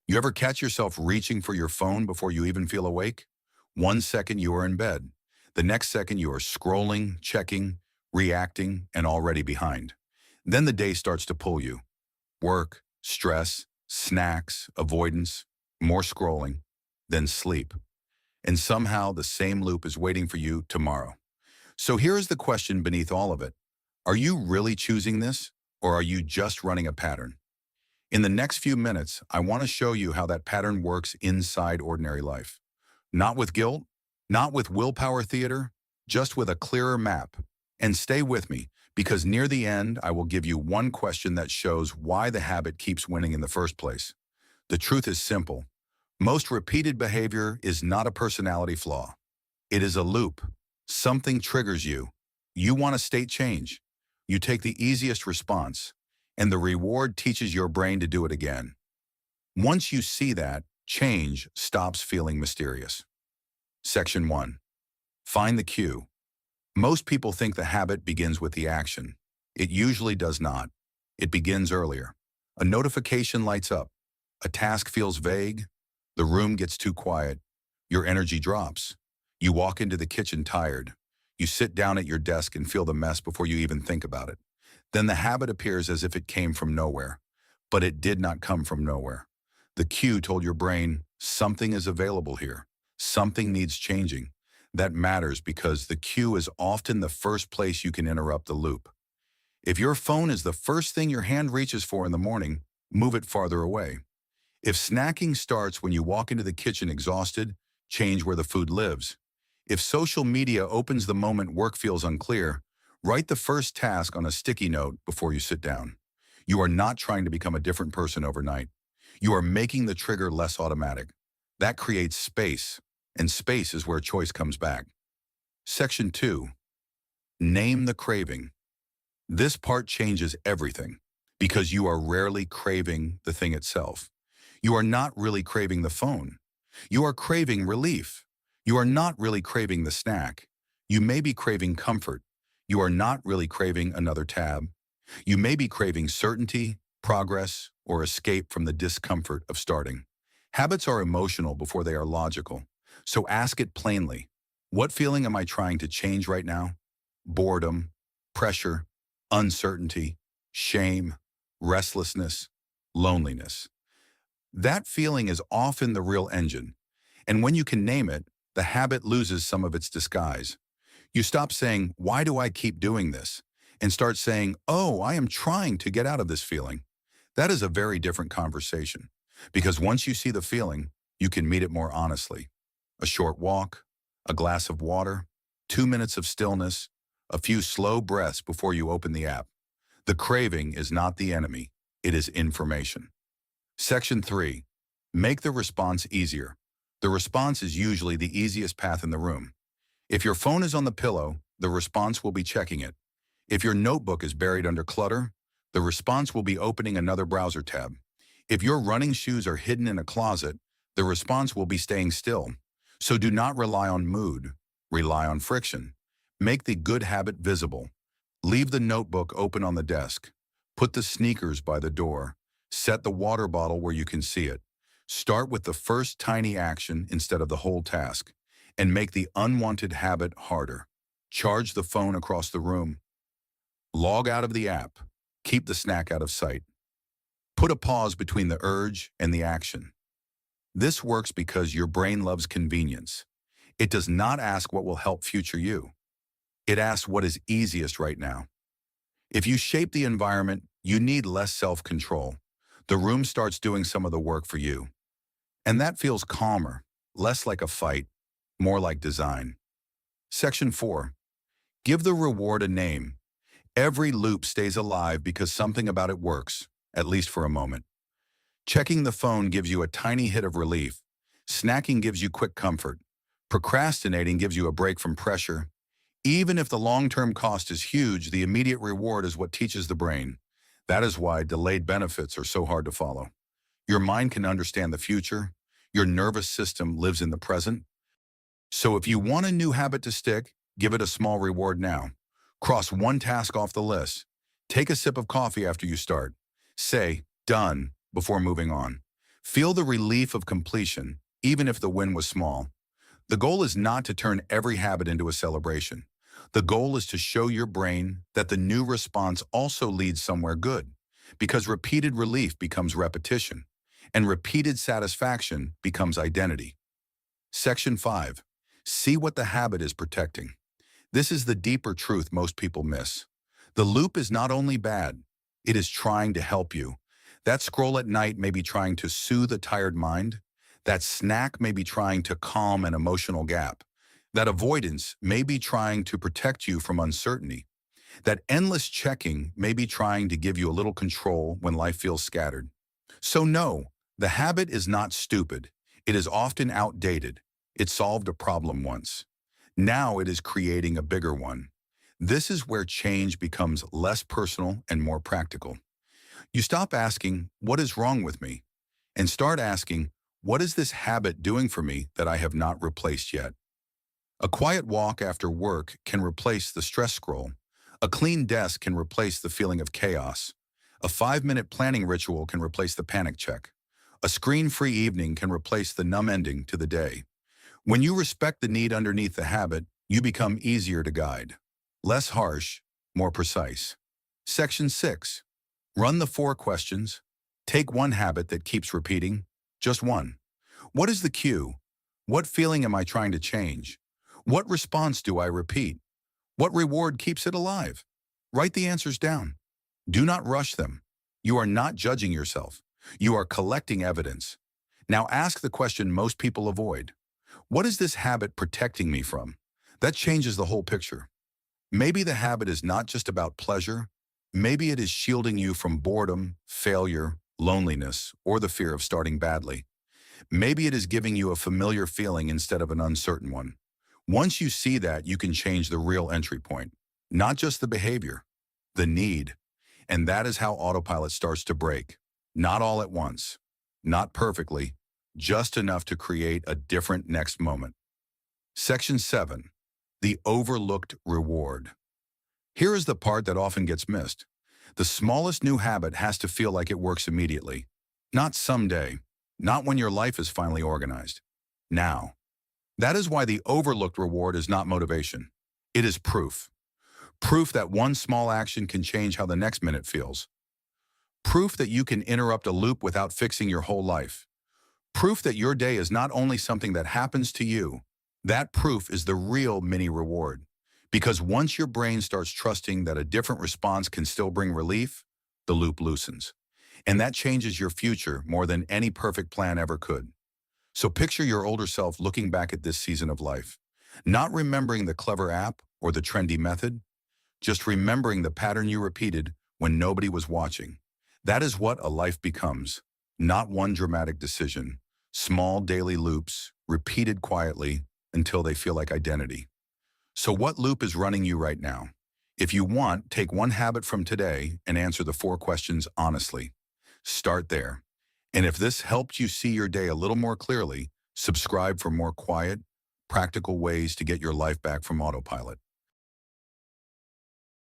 You ever catch yourself reaching for your phone before you even feel awake? 1 second you are in bed. The next second you are scrolling, checking, reacting, and already behind. Then the day starts to pull you. Work, stress, snacks, avoidance, more scrolling, then sleep. And somehow the same loop is waiting for you tomorrow. So here is the question beneath all of it. Are you really choosing this, or are you just running a pattern? In the next few minutes, I want to show you how that pattern works inside ordinary life. Not with guilt, not with willpower theater, just with a clearer map. And stay with me, because near the end, I will give you one question that shows why the habit keeps winning in the first place. The truth is simple. Most repeated behavior is not a personality flaw. It is a loop. Something triggers you. You want a state change. You take the easiest response, and the reward teaches your brain to do it again. Once you see that, change stops feeling mysterious. Section 1. Find the cue. Most people think the habit begins with the action. It usually does not. It begins earlier. A notification lights up. A task feels vague. The room gets too quiet. Your energy drops. You walk into the kitchen tired. You sit down at your desk and feel the mess before you even think about it. Then the habit appears as if it came from nowhere. But it did not come from nowhere. The cue told your brain, something is available here. Something needs changing. That matters because the cue is often the first place you can interrupt the loop. If your phone is the first thing your hand reaches for in the morning, move it farther away. If snacking starts when you walk into the kitchen exhausted, change where the food lives. If social media opens the moment work feels unclear, write the first task on a sticky note before you sit down. You are not trying to become a different person overnight. You are making the trigger less automatic. That creates space, and space is where choice comes back. Section 2. Name the craving. This part changes everything, because you are rarely craving the thing itself. You are not really craving the phone. You are craving relief. You are not really craving the snack. You may be craving comfort. You are not really craving another tab. You may be craving certainty, progress, or escape from the discomfort of starting. Habits are emotional before they are logical. So ask it plainly. What feeling am I trying to change right now? Boredom, pressure, uncertainty, shame, restlessness, loneliness. That feeling is often the real engine. And when you can name it, the habit loses some of its disguise. You stop saying, why do I keep doing this? And start saying, oh, I am trying to get out of this feeling. That is a very different conversation. Because once you see the feeling, you can meet it more honestly. A short walk, a glass of water, 2 minutes of stillness, a few slow breaths before you open the app. The craving is not the enemy, it is information. Section 3. Make the response easier. The response is usually the easiest path in the room. If your phone is on the pillow, the response will be checking it. If your notebook is buried under clutter, the response will be opening another browser tab. If your running shoes are hidden in a closet, the response will be staying still. So do not rely on mood, rely on friction. Make the good habit visible. Leave the notebook open on the desk. Put the sneakers by the door. Set the water bottle where you can see it. Start with the first tiny action instead of the whole task, and make the unwanted habit harder. Charge the phone across the room. Log out of the app. Keep the snack out of sight. Put a pause between the urge and the action. This works because your brain loves convenience. It does not ask what will help future you. It asks what is easiest right now. If you shape the environment, you need less self-control. The room starts doing some of the work for you. And that feels calmer, less like a fight, more like design. Section 4. Give the reward a name. Every loop stays alive because something about it works, at least for a moment. Checking the phone gives you a tiny hit of relief. Snacking gives you quick comfort. Procrastinating gives you a break from pressure. Even if the long-term cost is huge, the immediate reward is what teaches the brain. That is why delayed benefits are so hard to follow. Your mind can understand the future. Your nervous system lives in the present. So if you want a new habit to stick, give it a small reward now. Cross one task off the list. Take a sip of coffee after you start. Say, done, before moving on. Feel the relief of completion, even if the win was small. The goal is not to turn every habit into a celebration. The goal is to show your brain that the new response also leads somewhere good, because repeated relief becomes repetition, and repeated satisfaction becomes identity. Section 5. See what the habit is protecting. This is the deeper truth most people miss. The loop is not only bad, it is trying to help you. That scroll at night may be trying to soothe a tired mind. That snack may be trying to calm an emotional gap. That avoidance may be trying to protect you from uncertainty. That endless checking may be trying to give you a little control when life feels scattered. So no, the habit is not stupid. It is often outdated. It solved a problem once. Now it is creating a bigger one. This is where change becomes less personal and more practical. You stop asking, what is wrong with me? And start asking, what is this habit doing for me that I have not replaced yet? A quiet walk after work can replace the stress scroll. A clean desk can replace the feeling of chaos. A 5-minute planning ritual can replace the panic check. A screen-free evening can replace the numb ending to the day. When you respect the need underneath the habit, you become easier to guide. Less harsh, more precise. Section 6. Run the 4 questions. Take one habit that keeps repeating. Just one. What is the cue? What feeling am I trying to change? What response do I repeat? What reward keeps it alive? Write the answers down. Do not rush them. You are not judging yourself. You are collecting evidence. Now ask the question most people avoid. What is this habit protecting me from? That changes the whole picture. Maybe the habit is not just about pleasure. Maybe it is shielding you from boredom, failure, loneliness, or the fear of starting badly. Maybe it is giving you a familiar feeling instead of an uncertain one. Once you see that, you can change the real entry point. Not just the behavior, the need. And that is how autopilot starts to break. Not all at once, not perfectly, just enough to create a different next moment. Section 7. The overlooked reward. Here is the part that often gets missed. The smallest new habit has to feel like it works immediately. Not someday. Not when your life is finally organized. Now. That is why the overlooked reward is not motivation. It is proof. Proof that one small action can change how the next minute feels. Proof that you can interrupt a loop without fixing your whole life. Proof that your day is not only something that happens to you. That proof is the real mini reward. Because once your brain starts trusting that a different response can still bring relief, the loop loosens. And that changes your future more than any perfect plan ever could. So picture your older self looking back at this season of life, not remembering the clever app or the trendy method, just remembering the pattern you repeated when nobody was watching. That is what a life becomes, not one dramatic decision, small daily loops, repeated quietly until they feel like identity. So what loop is running you right now? If you want, take one habit from today and answer the 4 questions honestly. Start there. And if this helped you see your day a little more clearly, subscribe for more quiet, practical ways to get your life back from autopilot.